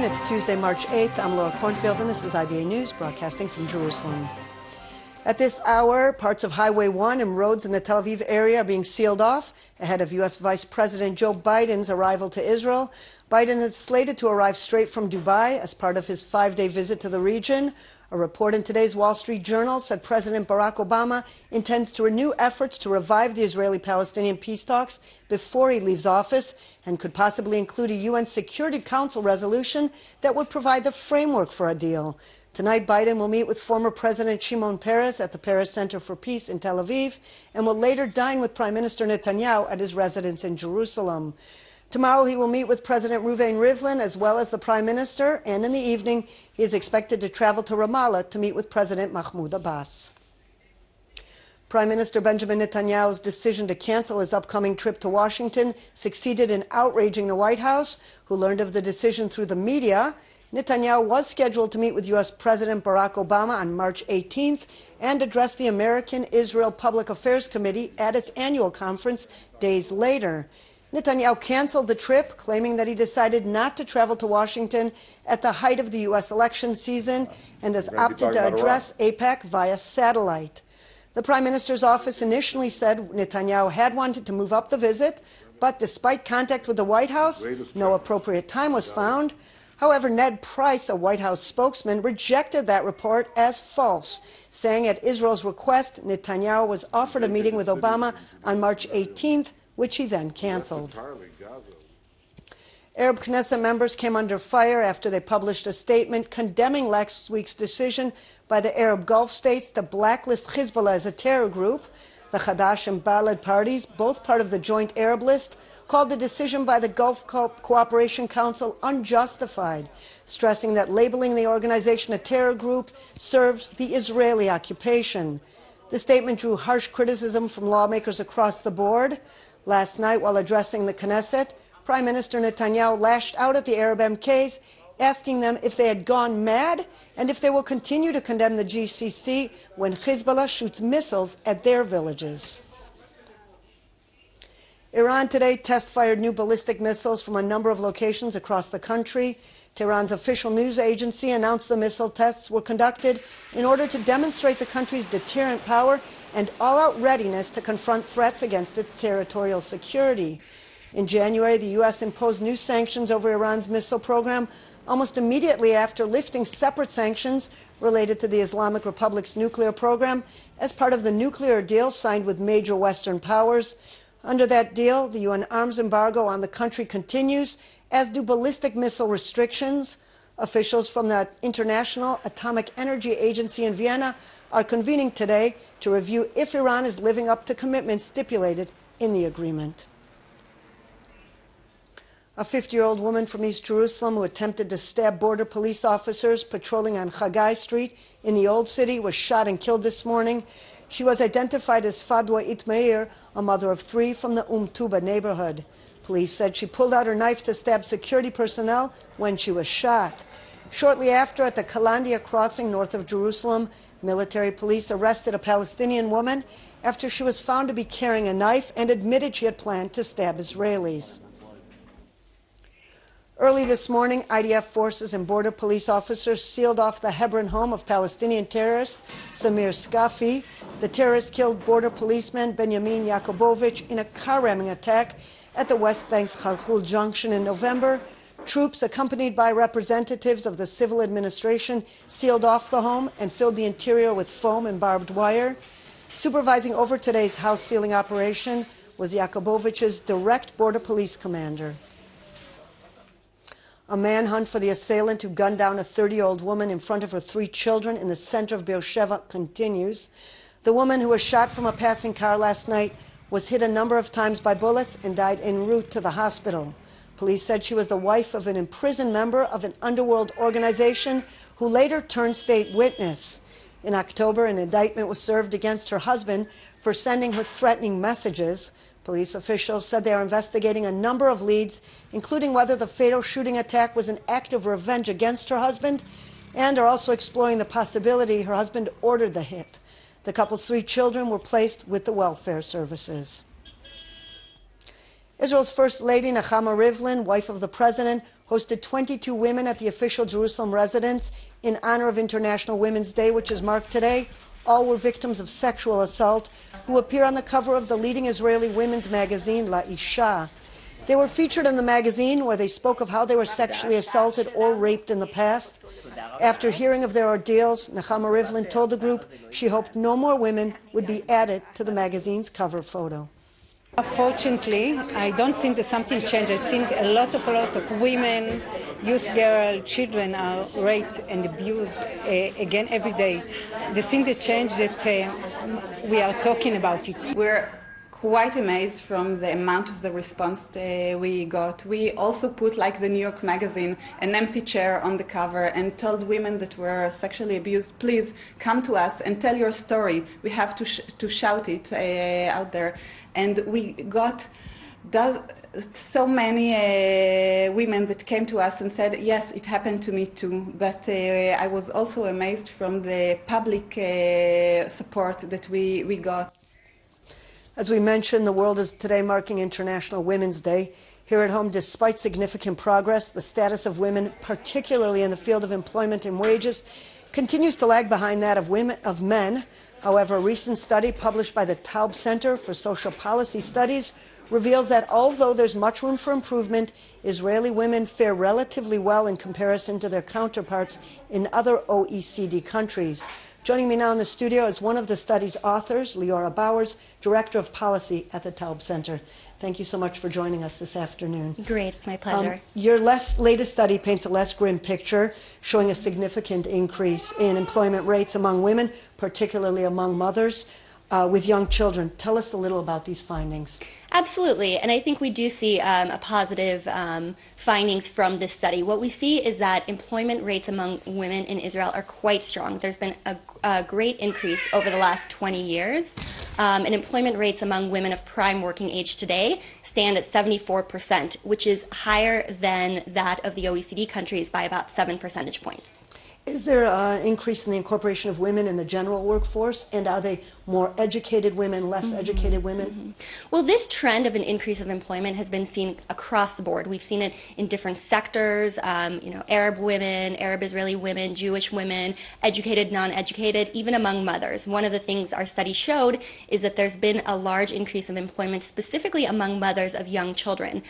It's Tuesday, March 8th. I'm Laura Cornfield, and this is IBA News, broadcasting from Jerusalem. At this hour, parts of Highway 1 and roads in the Tel Aviv area are being sealed off ahead of U.S. Vice President Joe Biden's arrival to Israel. Biden is slated to arrive straight from Dubai as part of his 5-day visit to the region. A report in today's Wall Street Journal said President Barack Obama intends to renew efforts to revive the Israeli-Palestinian peace talks before he leaves office and could possibly include a UN Security Council resolution that would provide the framework for a deal. Tonight, Biden will meet with former President Shimon Peres at the Peres Center for Peace in Tel Aviv and will later dine with Prime Minister Netanyahu at his residence in Jerusalem. Tomorrow, he will meet with President Reuven Rivlin as well as the Prime Minister, and in the evening, he is expected to travel to Ramallah to meet with President Mahmoud Abbas. Prime Minister Benjamin Netanyahu's decision to cancel his upcoming trip to Washington succeeded in outraging the White House, who learned of the decision through the media. Netanyahu was scheduled to meet with U.S. President Barack Obama on March 18th and address the American-Israel Public Affairs Committee at its annual conference days later. Netanyahu canceled the trip, claiming that he decided not to travel to Washington at the height of the U.S. election season and has opted to address AIPAC via satellite. The Prime Minister's office initially said Netanyahu had wanted to move up the visit, but despite contact with the White House, no appropriate time was found. However, Ned Price, a White House spokesman, rejected that report as false, saying at Israel's request, Netanyahu was offered a meeting with Obama on March 18th, which he then canceled. Arab Knesset members came under fire after they published a statement condemning last week's decision by the Arab Gulf states to blacklist Hezbollah as a terror group. The Hadash and Balad parties, both part of the Joint Arab List, called the decision by the Gulf Cooperation Council unjustified, stressing that labeling the organization a terror group serves the Israeli occupation. The statement drew harsh criticism from lawmakers across the board. Last night, while addressing the Knesset, Prime Minister Netanyahu lashed out at the Arab MKs, asking them if they had gone mad and if they will continue to condemn the GCC when Hezbollah shoots missiles at their villages. Iran today test-fired new ballistic missiles from a number of locations across the country. Tehran's official news agency announced the missile tests were conducted in order to demonstrate the country's deterrent power and all-out readiness to confront threats against its territorial security. In January, the U.S. imposed new sanctions over Iran's missile program almost immediately after lifting separate sanctions related to the Islamic Republic's nuclear program as part of the nuclear deal signed with major Western powers. Under that deal, the UN arms embargo on the country continues, as do ballistic missile restrictions. Officials from the International Atomic Energy Agency in Vienna are convening today to review if Iran is living up to commitments stipulated in the agreement. A 50-year-old woman from East Jerusalem who attempted to stab border police officers patrolling on Chagai Street in the Old City was shot and killed this morning. She was identified as Fadwa Itmeir, a mother of 3 from the Tuba neighborhood. Police said she pulled out her knife to stab security personnel when she was shot. Shortly after, at the Kalandia crossing north of Jerusalem, military police arrested a Palestinian woman after she was found to be carrying a knife and admitted she had planned to stab Israelis. Early this morning, IDF forces and border police officers sealed off the Hebron home of Palestinian terrorist Samir Skafi. The terrorist killed border policeman Benjamin Yakubovich in a car ramming attack at the West Bank's Khalkhul Junction in November. Troops, accompanied by representatives of the civil administration, sealed off the home and filled the interior with foam and barbed wire. Supervising over today's house sealing operation was Yakubovich's direct border police commander. A manhunt for the assailant who gunned down a 30-year-old woman in front of her 3 children in the center of Beersheba continues. The woman who was shot from a passing car last night was hit a number of times by bullets and died en route to the hospital. Police said she was the wife of an imprisoned member of an underworld organization who later turned state witness. In October, an indictment was served against her husband for sending her threatening messages. Police officials said they are investigating a number of leads, including whether the fatal shooting attack was an act of revenge against her husband, and are also exploring the possibility her husband ordered the hit. The couple's 3 children were placed with the welfare services. Israel's First Lady, Nechama Rivlin, wife of the president, hosted 22 women at the official Jerusalem residence in honor of International Women's Day, which is marked today. All were victims of sexual assault who appear on the cover of the leading Israeli women's magazine, La Isha. They were featured in the magazine where they spoke of how they were sexually assaulted or raped in the past. After hearing of their ordeals, Nechama Rivlin told the group she hoped no more women would be added to the magazine's cover photo. Fortunately, I don't think that something changed. I think a lot of women, youth girls, children are raped and abused again every day. The thing that changed that we are talking about it. We're quite amazed from the amount of the response we got. We also put, like the New York Magazine, an empty chair on the cover and told women that were sexually abused, please come to us and tell your story. We have to shout it out there. And we got so many women that came to us and said, yes, it happened to me too. But I was also amazed from the public support that we got. As we mentioned, the world is today marking International Women's Day. Here at home, despite significant progress, the status of women, particularly in the field of employment and wages, continues to lag behind that of men. However, a recent study published by the Taub Center for Social Policy Studies reveals that although there's much room for improvement, Israeli women fare relatively well in comparison to their counterparts in other OECD countries. Joining me now in the studio is one of the study's authors, Leora Bowers, Director of Policy at the Taub Center. Thank you so much for joining us this afternoon. Great, it's my pleasure. Your latest study paints a less grim picture, showing a significant increase in employment rates among women, particularly among mothers with young children. Tell us a little about these findings. Absolutely, and I think we do see a positive findings from this study. What we see is that employment rates among women in Israel are quite strong. There's been a great increase over the last 20 years, and employment rates among women of prime working age today stand at 74%, which is higher than that of the OECD countries by about 7 percentage points. Is there an increase in the incorporation of women in the general workforce, and are they more educated women, less educated women? Well, this trend of an increase of employment has been seen across the board. We've seen it in different sectors, Arab women, Arab Israeli women, Jewish women, educated, non-educated, even among mothers. One of the things our study showed is that there's been a large increase of employment specifically among mothers of young children,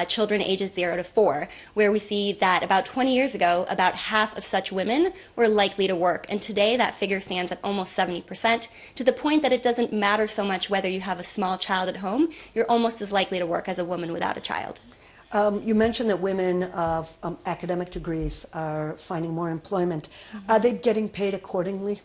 children ages 0 to 4, where we see that about 20 years ago, about half of such women were likely to work, and today that figure stands at almost 70%, to the point that it doesn't matter so much whether you have a small child at home, you're almost as likely to work as a woman without a child. You mentioned that women of academic degrees are finding more employment. Are they getting paid accordingly?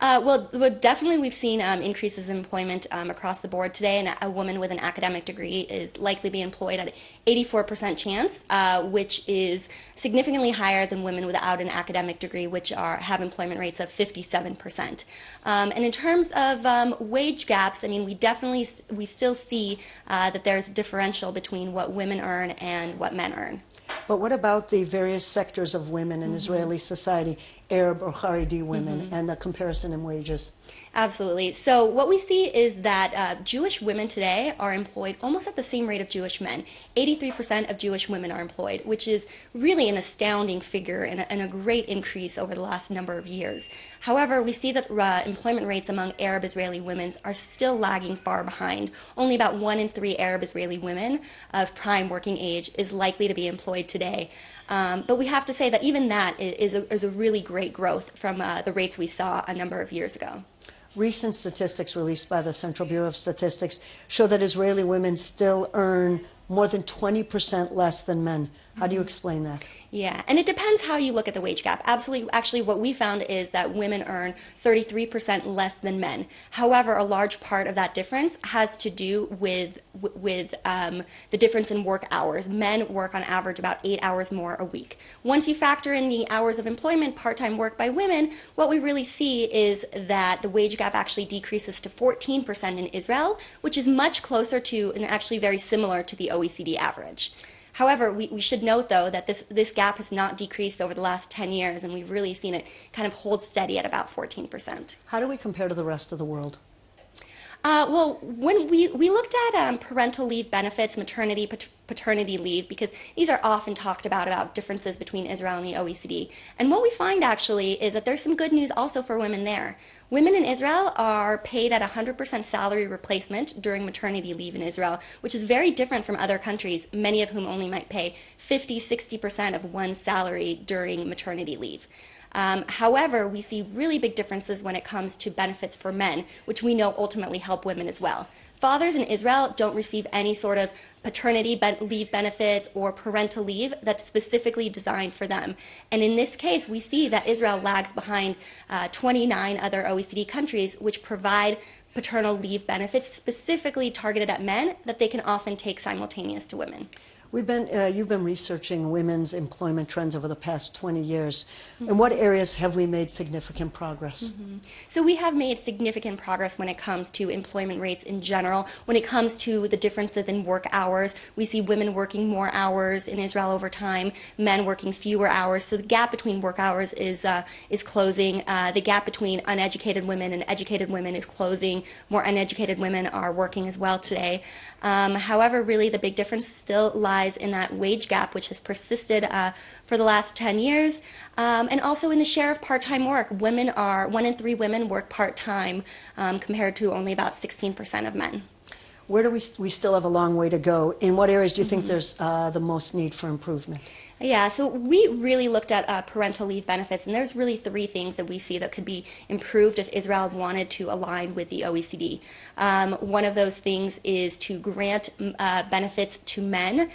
Well, definitely we've seen increases in employment across the board today, and a woman with an academic degree is likely to be employed at an 84% chance, which is significantly higher than women without an academic degree, which have employment rates of 57%. And in terms of wage gaps, I mean, we still see that there's a differential between what women earn and what men earn. But what about the various sectors of women in Israeli society, Arab or Haredi women, and the comparison in wages? Absolutely. So what we see is that Jewish women today are employed almost at the same rate of Jewish men. 83% of Jewish women are employed, which is really an astounding figure and a great increase over the last number of years. However, we see that employment rates among Arab Israeli women are still lagging far behind. Only about 1 in 3 Arab Israeli women of prime working age is likely to be employed today. But we have to say that even that is a really great growth from the rates we saw a number of years ago. Recent statistics released by the Central Bureau of Statistics show that Israeli women still earn more than 20% less than men. How do you explain that? Yeah, and it depends how you look at the wage gap. Absolutely, actually what we found is that women earn 33% less than men. However, a large part of that difference has to do with the difference in work hours. Men work on average about 8 hours more a week. Once you factor in the hours of employment, part-time work by women, what we really see is that the wage gap actually decreases to 14% in Israel, which is much closer to and actually very similar to the OECD average. However, we should note, though, that this gap has not decreased over the last 10 years, and we've really seen it kind of hold steady at about 14%. How do we compare to the rest of the world? Well, when we looked at parental leave benefits, maternity, paternity leave, because these are often talked about differences between Israel and the OECD. And what we find actually is that there's some good news also for women there. Women in Israel are paid at 100% salary replacement during maternity leave in Israel, which is very different from other countries, many of whom only might pay 50-60% of one's salary during maternity leave. However, we see really big differences when it comes to benefits for men, which we know ultimately help women as well. Fathers in Israel don't receive any sort of paternity leave benefits or parental leave that's specifically designed for them. And in this case, we see that Israel lags behind 29 other OECD countries, which provide paternal leave benefits specifically targeted at men that they can often take simultaneous to women. You've been researching women's employment trends over the past 20 years. In what areas have we made significant progress? So we have made significant progress when it comes to employment rates in general. When it comes to the differences in work hours, we see women working more hours in Israel over time, men working fewer hours. So the gap between work hours is closing. The gap between uneducated women and educated women is closing. More uneducated women are working as well today. However, really the big difference still lies in that wage gap, which has persisted for the last 10 years, and also in the share of part-time work. 1 in 3 women work part-time compared to only about 16% of men. Where do we still have a long way to go? In what areas do you think there's the most need for improvement? Yeah, so we really looked at parental leave benefits, and there's really 3 things that we see that could be improved if Israel wanted to align with the OECD. One of those things is to grant benefits to men,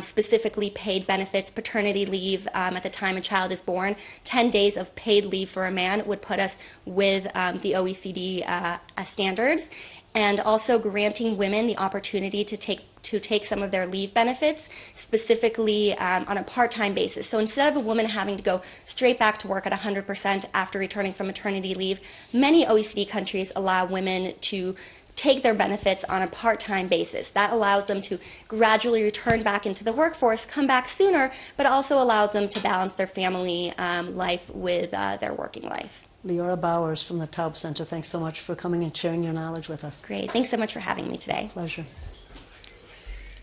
specifically paid benefits, paternity leave at the time a child is born. 10 days of paid leave for a man would put us with the OECD standards, and also granting women the opportunity to take some of their leave benefits, specifically on a part-time basis. So instead of a woman having to go straight back to work at 100% after returning from maternity leave, many OECD countries allow women to take their benefits on a part-time basis. That allows them to gradually return back into the workforce, come back sooner, but also allows them to balance their family life with their working life. Leora Bowers from the Taub Center, thanks so much for coming and sharing your knowledge with us. Great. Thanks so much for having me today. Pleasure.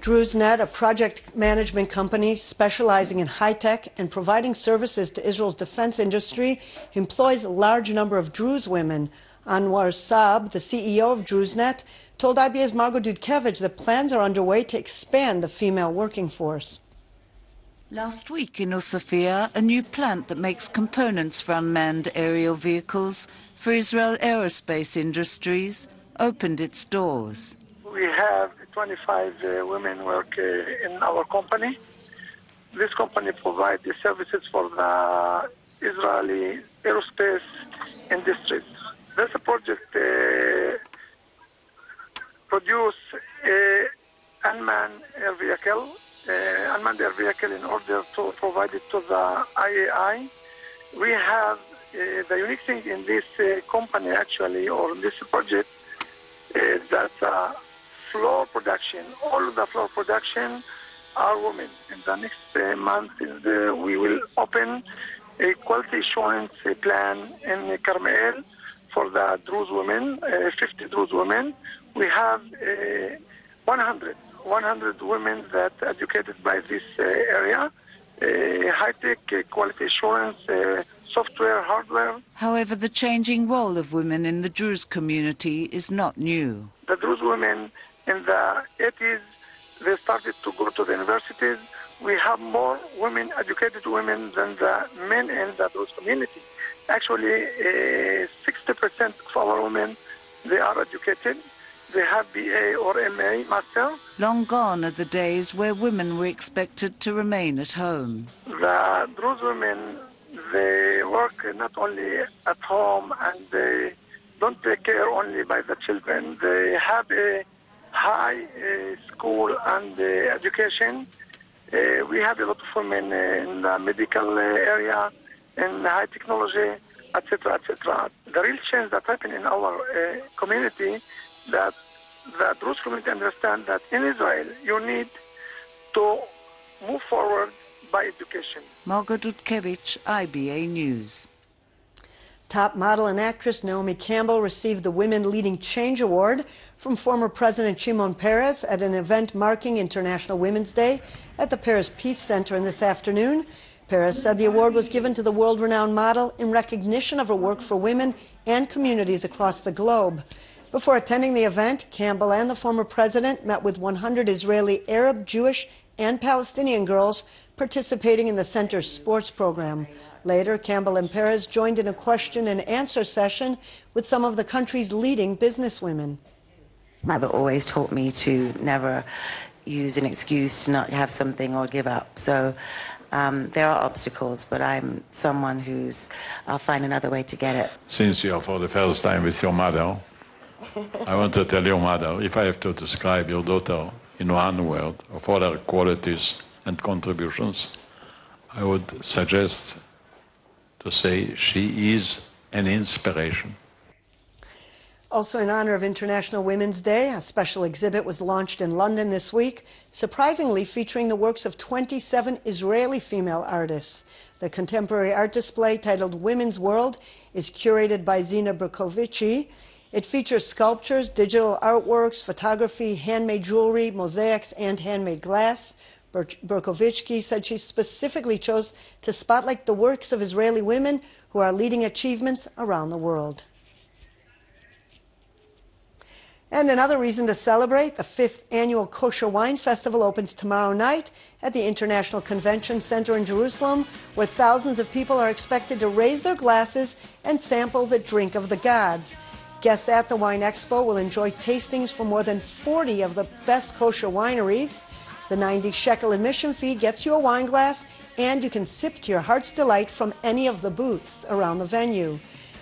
DrewsNet, a project management company specializing in high-tech and providing services to Israel's defense industry, employs a large number of Druze women. Anwar Saab, the CEO of DrewsNet, told IBA's Margot Dudkevich that plans are underway to expand the female working force. Last week in Osofia, a new plant that makes components for unmanned aerial vehicles for Israel Aerospace Industries opened its doors. We have 25 women work in our company. This company provides the services for the Israeli aerospace industries. This project produce unmanned air vehicle in order to provide it to the IAI. We have the unique thing in this company actually, or in this project, that floor production, all of the floor production are women. In the next month, we will open a quality assurance plan in Carmel for the Druze women, 50 Druze women. We have 100 women that are educated by this area, high-tech, quality assurance, software, hardware. However, the changing role of women in the Druze community is not new. The Druze women in the 80s, they started to go to the universities. We have more women, educated women, than the men in the Druze community. Actually, 60% of our women, they are educated. They have BA or MA, master. Long gone are the days where women were expected to remain at home. The Druze women, they work not only at home and they don't take care only by the children. They have a high school and education. We have a lot of women in the medical area, in high technology, etc., etc. The real change that happened in our community, that the Druze community understand that in Israel you need to move forward by education. Margot Dudkevich, IBA News. top model and actress Naomi Campbell received the Women Leading Change Award from former President Shimon Peres at an event marking International Women's Day at the Paris Peace Center this afternoon. Peres said the award was given to the world-renowned model in recognition of her work for women and communities across the globe. Before attending the event, Campbell and the former president met with 100 Israeli Arab, Jewish, and Palestinian girls participating in the center's sports program. Later, Campbell and Peres joined in a question and answer session with some of the country's leading businesswomen. Mother always taught me to never use an excuse to not have something or give up. So there are obstacles, but I'm someone I'll find another way to get it. Since you're for the first time with your mother, I want to tell your mother, if I have to describe your daughter in one word of all her qualities and contributions, I would suggest to say she is an inspiration. Also in honor of International Women's Day, a special exhibit was launched in London this week, surprisingly featuring the works of 27 Israeli female artists. The contemporary art display, titled Women's World, is curated by Zina Berkovici. It features sculptures, digital artworks, photography, handmade jewelry, mosaics, and handmade glass. Berkovici said she specifically chose to spotlight the works of Israeli women who are leading achievements around the world. And another reason to celebrate, the 5th annual Kosher Wine Festival opens tomorrow night at the International Convention Center in Jerusalem, where thousands of people are expected to raise their glasses and sample the drink of the gods. Guests at the Wine Expo will enjoy tastings from more than 40 of the best kosher wineries. The 90 shekel admission fee gets you a wine glass, and you can sip to your heart's delight from any of the booths around the venue.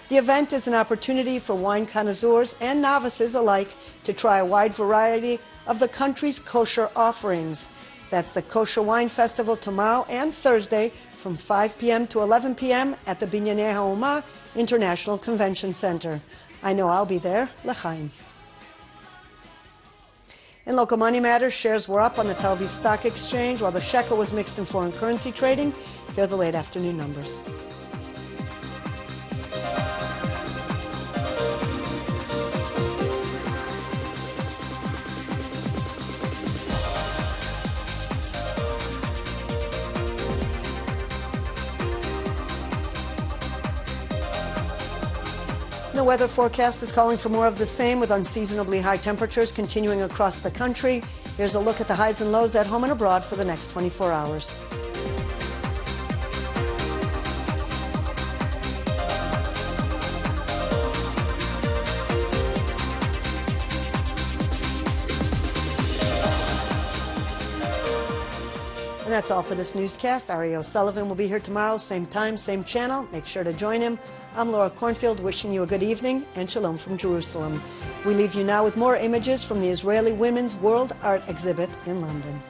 The event is an opportunity for wine connoisseurs and novices alike to try a wide variety of the country's kosher offerings. That's the Kosher Wine Festival tomorrow and Thursday from 5 p.m. to 11 p.m. at the Binyanei HaUma International Convention Center. I know I'll be there. L'chaim. In local money matters, shares were up on the Tel Aviv Stock Exchange while the shekel was mixed in foreign currency trading. Here are the late afternoon numbers. The weather forecast is calling for more of the same, with unseasonably high temperatures continuing across the country. Here's a look at the highs and lows at home and abroad for the next 24 hours. And that's all for this newscast. Ari O'Sullivan will be here tomorrow, same time, same channel. Make sure to join him. I'm Laura Cornfield, wishing you a good evening and shalom from Jerusalem. We leave you now with more images from the Israeli Women's World Art Exhibit in London.